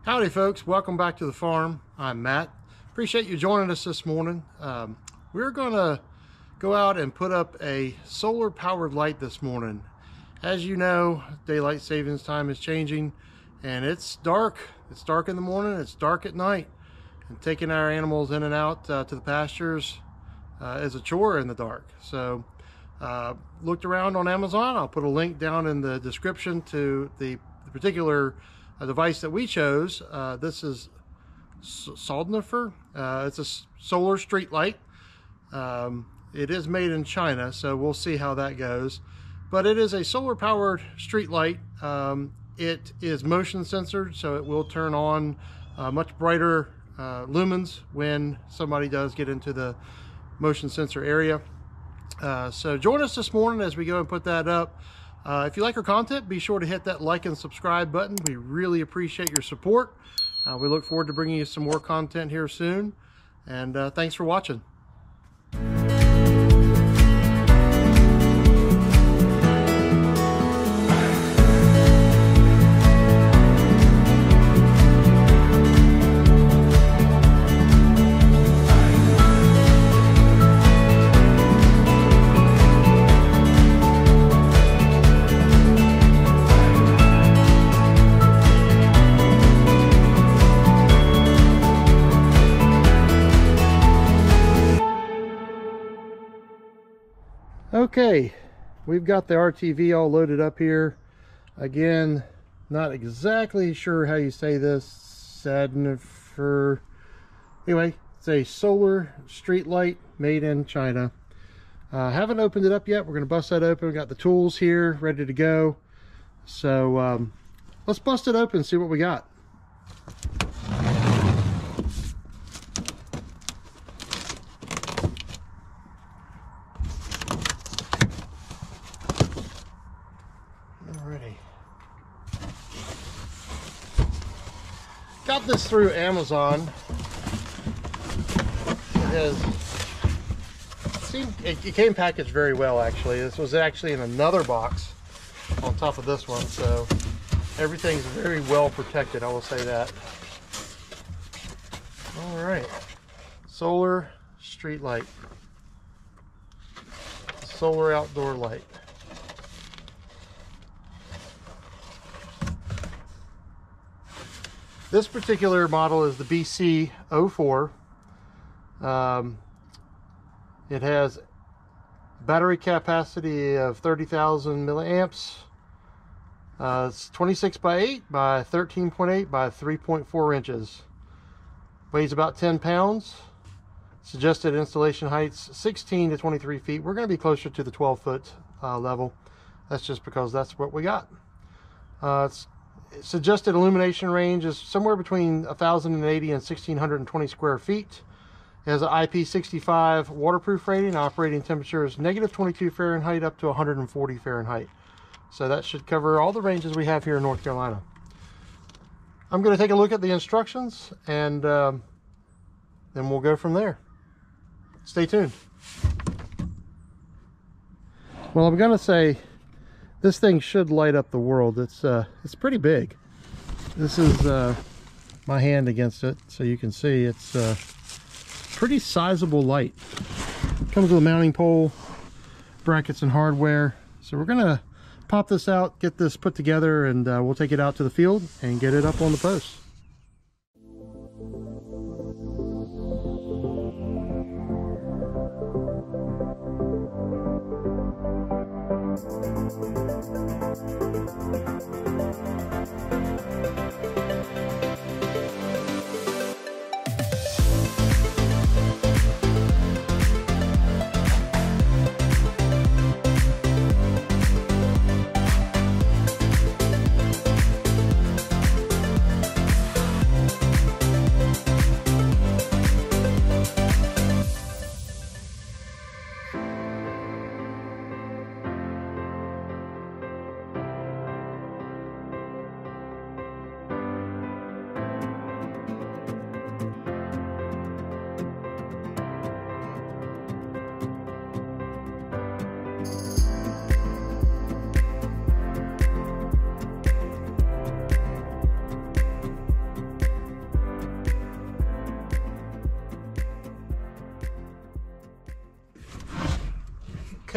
Howdy folks, welcome back to the farm. I'm Matt. Appreciate you joining us this morning. We're gonna go out and put up a solar powered light this morning. As you know, daylight savings time is changing and it's dark. It's dark in the morning, it's dark at night. And taking our animals in and out to the pastures is a chore in the dark. So looked around on Amazon. I'll put a link down in the description to the particular device that we chose. This is Soldnifer. It's a solar street light. It is made in China, so we'll see how that goes. But it is a solar powered street light. It is motion censored, so it will turn on much brighter lumens when somebody does get into the motion sensor area. So join us this morning as we go and put that up. If you like our content, be sure to hit that like and subscribe button. We really appreciate your support. We look forward to bringing you some more content here soon. And thanks for watching. Okay, we've got the RTV all loaded up here. Again, not exactly sure how you say this. Soldnifer. Anyway, it's a solar street light made in China. Haven't opened it up yet. We're going to bust that open. We've got the tools here ready to go. So let's bust it open and see what we got. Got this through Amazon. It came packaged very well, actually. This was actually in another box on top of this one, so everything's very well protected, I will say that. All right, solar street light, solar outdoor light. This particular model is the BC04. It has battery capacity of 30,000 milliamps. It's 26 by 8 by 13.8 by 3.4 inches. Weighs about 10 pounds. Suggested installation heights 16 to 23 feet. We're going to be closer to the 12-foot level. That's just because that's what we got. Suggested illumination range is somewhere between 1,080 and 1,620 square feet. It has an IP65 waterproof rating. Operating temperature is -22 Fahrenheit up to 140 Fahrenheit. So that should cover all the ranges we have here in North Carolina. I'm going to take a look at the instructions and then we'll go from there. Stay tuned. Well, I'm going to say this thing should light up the world. It's pretty big. This is my hand against it, so you can see it's a pretty sizable light. Comes with a mounting pole, brackets and hardware. So we're gonna pop this out, get this put together, and we'll take it out to the field and get it up on the post.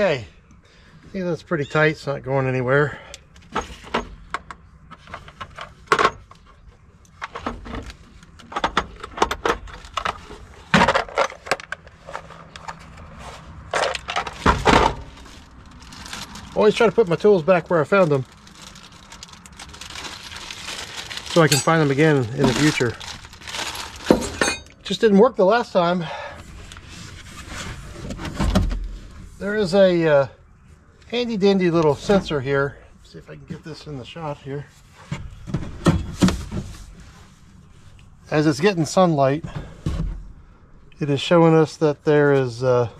Okay, I think that's pretty tight. It's not going anywhere. Always try to put my tools back where I found them so I can find them again in the future. Just didn't work the last time. There is a handy dandy little sensor here. Let's see if I can get this in the shot here. As it's getting sunlight, it is showing us that there is it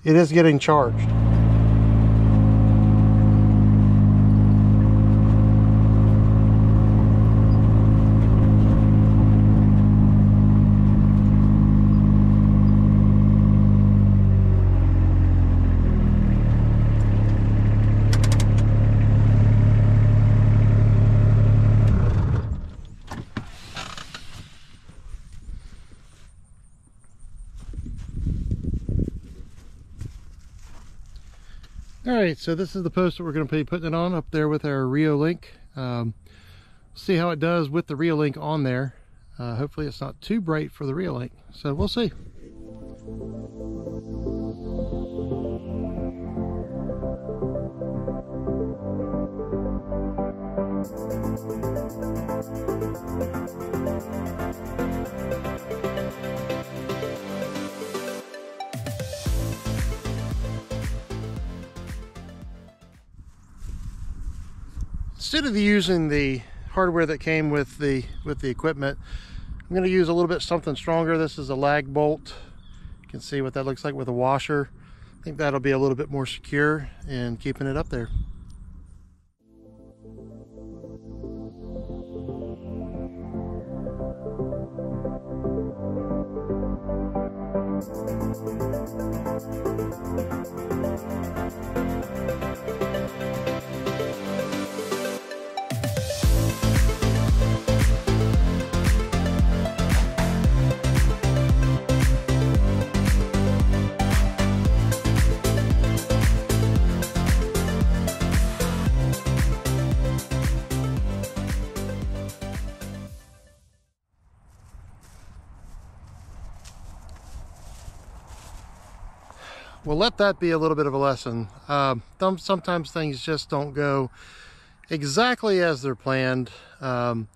is getting charged. Alright, so this is the post that we're going to be putting it on up there with our Rio link. See how it does with the Rio link on there. Hopefully it's not too bright for the Rio link, so we'll see. Instead of using the hardware that came with the equipment, I'm going to use a little bit something stronger. This is a lag bolt. You can see what that looks like with a washer. I think that'll be a little bit more secure in keeping it up there. We'll let that be a little bit of a lesson. Sometimes things just don't go exactly as they're planned. The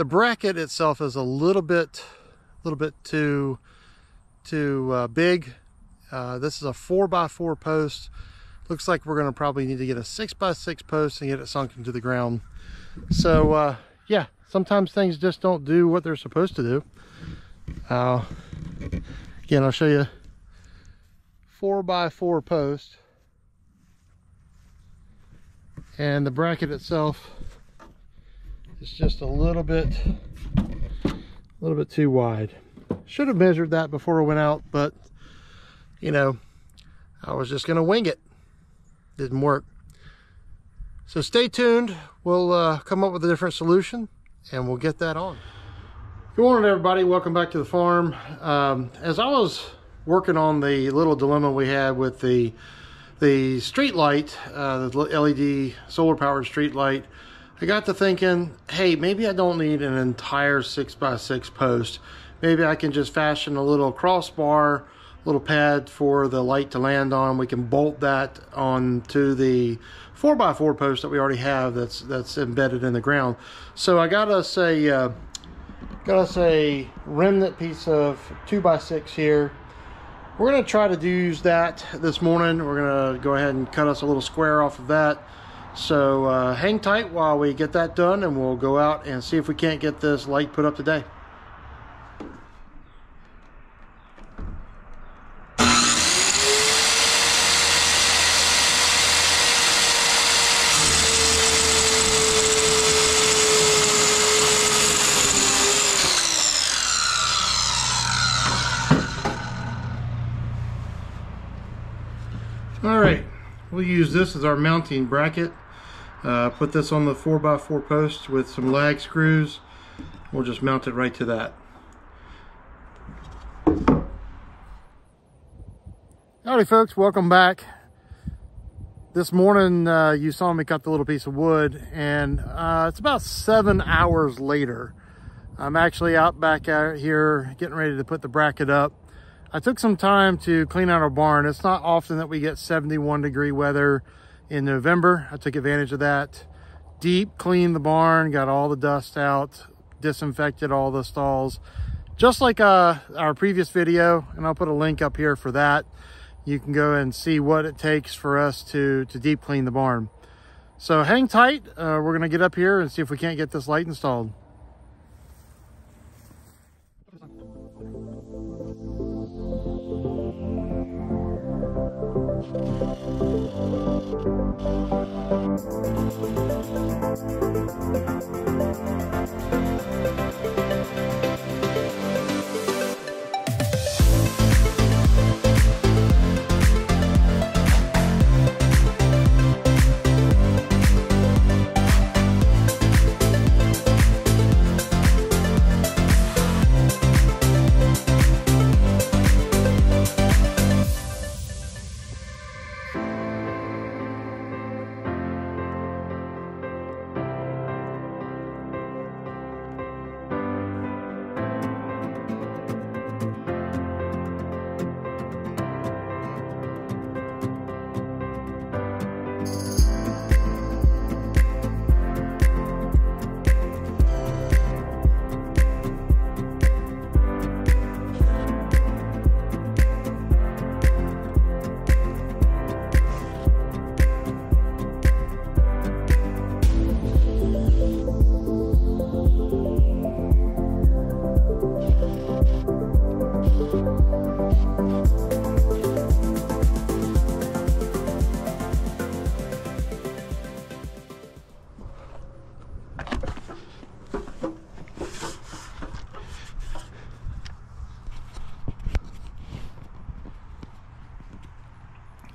bracket itself is a little bit too big. This is a 4x4 post. Looks like we're going to probably need to get a 6x6 post and get it sunk into the ground. So yeah, sometimes things just don't do what they're supposed to do. Again, I'll show you 4x4 post, and the bracket itself is just a little bit too wide. Should have measured that before I went out, but you know, I was just gonna wing it. Didn't work. So stay tuned. We'll come up with a different solution and we'll get that on. Good morning, everybody. Welcome back to the farm. As I was working on the little dilemma we had with the street light, the LED solar powered street light, I got to thinking, hey, maybe I don't need an entire 6x6 post. Maybe I can just fashion a little crossbar, little pad for the light to land on. We can bolt that onto the 4x4 post that we already have that's embedded in the ground. So I got us a remnant piece of 2x6 here. We're going to try to use that this morning. We're going to go ahead and cut us a little square off of that. So hang tight while we get that done, and we'll go out and see if we can't get this light put up today. All right, we'll use this as our mounting bracket. Put this on the 4x4 post with some lag screws. We'll just mount it right to that. Howdy folks, welcome back. This morning, you saw me cut the little piece of wood, and it's about 7 hours later. I'm actually out here getting ready to put the bracket up. I took some time to clean out our barn. It's not often that we get 71-degree weather in November. I took advantage of that. Deep cleaned the barn, got all the dust out, disinfected all the stalls, just like our previous video, and I'll put a link up here for that. You can go and see what it takes for us to deep clean the barn. So hang tight. We're gonna get up here and see if we can't get this light installed.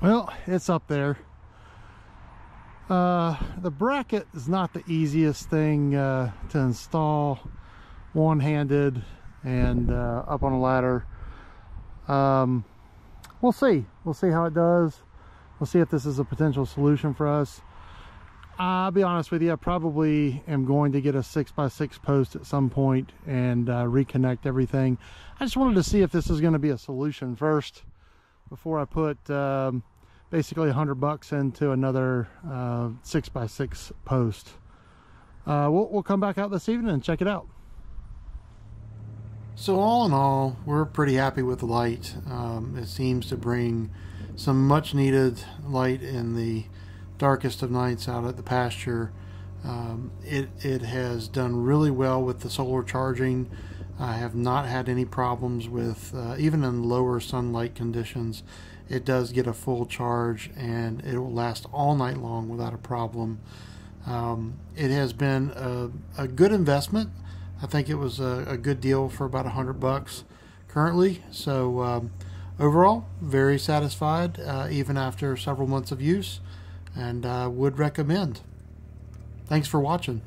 Well, it's up there. The bracket is not the easiest thing to install one-handed and up on a ladder. We'll see how it does. We'll see if this is a potential solution for us. I'll be honest with you, I probably am going to get a 6x6 post at some point and reconnect everything. I just wanted to see if this is going to be a solution first before I put basically $100 into another 6x6 post. We'll come back out this evening and check it out. So all in all, we're pretty happy with the light. It seems to bring some much needed light in the darkest of nights out at the pasture. It has done really well with the solar charging. I have not had any problems with, even in lower sunlight conditions, it does get a full charge and it will last all night long without a problem. It has been a good investment. I think it was a good deal for about $100 currently. So overall, very satisfied even after several months of use, and would recommend. Thanks for watching.